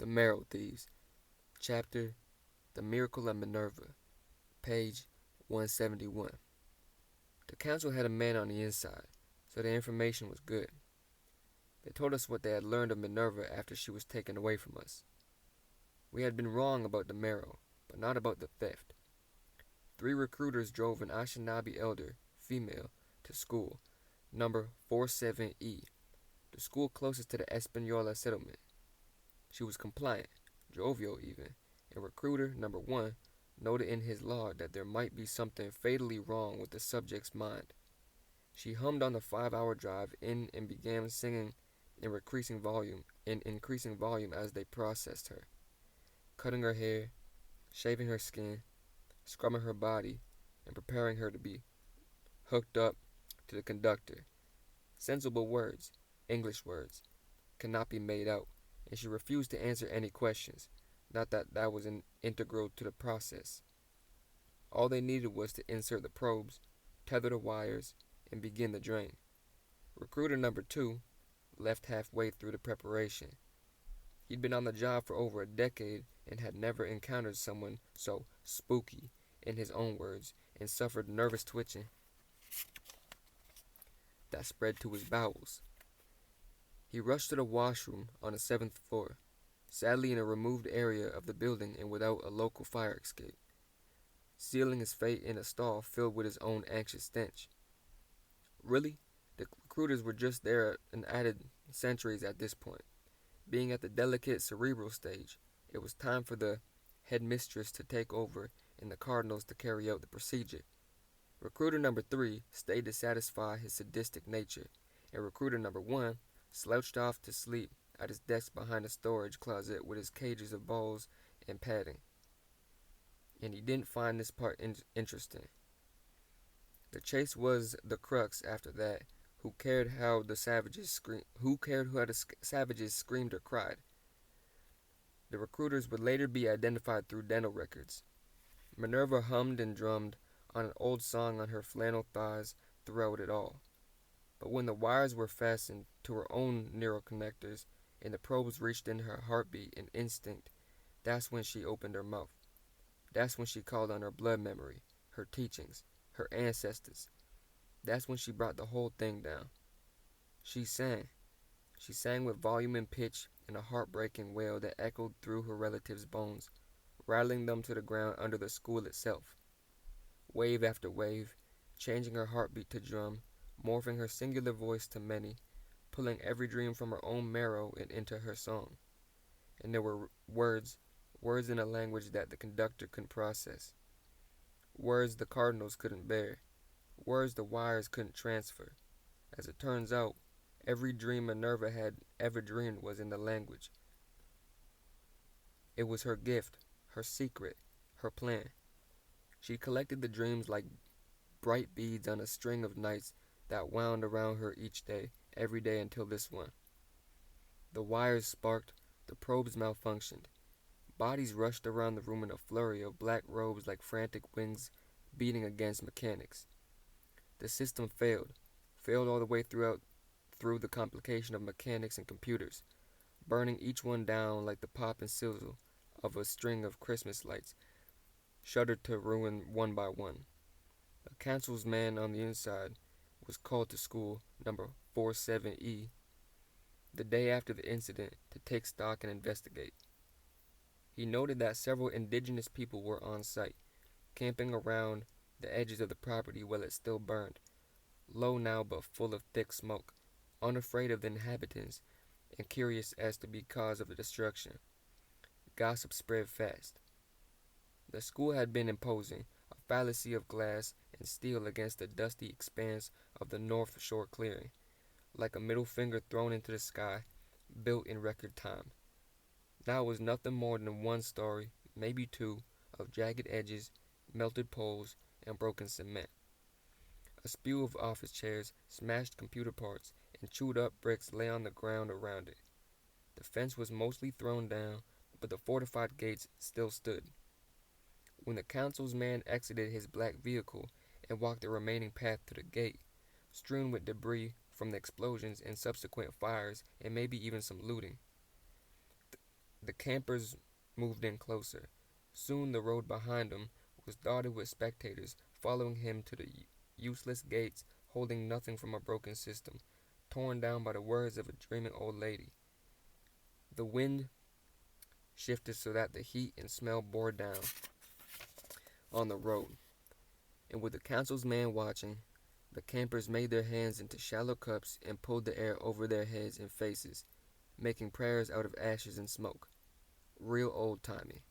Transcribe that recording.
The Marrow Thieves, Chapter The Miracle of Minerva, page 171. The council had a man on the inside, so the information was good. They told us what they had learned of Minerva after she was taken away from us. We had been wrong about the Marrow, but not about the theft. 3 recruiters drove an Ashinabi elder, female, to school, number 47E, the school closest to the Espanola settlement. She was compliant, jovial even, and recruiter number 1 noted in his log that there might be something fatally wrong with the subject's mind. She hummed on the 5-hour drive in and began singing in increasing volume as they processed her, cutting her hair, shaving her skin, scrubbing her body, and preparing her to be hooked up to the conductor. Sensible words, English words, cannot be made out, and she refused to answer any questions, not that that was integral to the process. All they needed was to insert the probes, tether the wires, and begin the drain. Recruiter number 2 left halfway through the preparation. He'd been on the job for over a decade and had never encountered someone so spooky, in his own words, and suffered nervous twitching that spread to his bowels. He rushed to the washroom on the 7th floor, sadly in a removed area of the building and without a local fire escape, sealing his fate in a stall filled with his own anxious stench. Really, the recruiters were just there and added centuries at this point. Being at the delicate cerebral stage, it was time for the headmistress to take over and the cardinals to carry out the procedure. Recruiter number 3 stayed to satisfy his sadistic nature, and recruiter number 1 slouched off to sleep at his desk behind a storage closet with his cages of balls and padding. And he didn't find this part interesting. The chase was the crux after that. Who cared how the savages screamed or cried? The recruiters would later be identified through dental records. Minerva hummed and drummed on an old song on her flannel thighs throughout it all. But when the wires were fastened to her own neural connectors and the probes reached in her heartbeat and instinct, that's when she opened her mouth. That's when she called on her blood memory, her teachings, her ancestors. That's when she brought the whole thing down. She sang. She sang with volume and pitch in a heartbreaking wail that echoed through her relatives' bones, rattling them to the ground under the school itself. Wave after wave, changing her heartbeat to drum, morphing her singular voice to many, pulling every dream from her own marrow and into her song. And there were words in a language that the conductor couldn't process. Words the cardinals couldn't bear. Words the wires couldn't transfer. As it turns out, every dream Minerva had ever dreamed was in the language. It was her gift, her secret, her plan. She collected the dreams like bright beads on a string of nights that wound around her each day, every day until this one. The wires sparked, the probes malfunctioned. Bodies rushed around the room in a flurry of black robes like frantic wings beating against mechanics. The system failed all the way through the complication of mechanics and computers, burning each one down like the pop and sizzle of a string of Christmas lights, shuddered to ruin one by one. A council's man on the inside was called to school, number 47E, the day after the incident to take stock and investigate. He noted that several indigenous people were on site, camping around the edges of the property while it still burned, low now but full of thick smoke, unafraid of the inhabitants and curious as to the cause of the destruction. Gossip spread fast. The school had been imposing, a fallacy of glass and steel against the dusty expanse of the North Shore clearing, like a middle finger thrown into the sky, built in record time. Now it was nothing more than one story, maybe 2, of jagged edges, melted poles, and broken cement. A spew of office chairs, smashed computer parts, and chewed up bricks lay on the ground around it. The fence was mostly thrown down, but the fortified gates still stood. When the council's man exited his black vehicle and walked the remaining path to the gate, strewn with debris from the explosions and subsequent fires and maybe even some looting, The campers moved in closer. Soon the road behind them was dotted with spectators following him to the useless gates holding nothing from a broken system, torn down by the words of a dreaming old lady. The wind shifted so that the heat and smell bore down on the road, and with the council's man watching, the campers made their hands into shallow cups and pulled the air over their heads and faces, making prayers out of ashes and smoke. Real old-timey.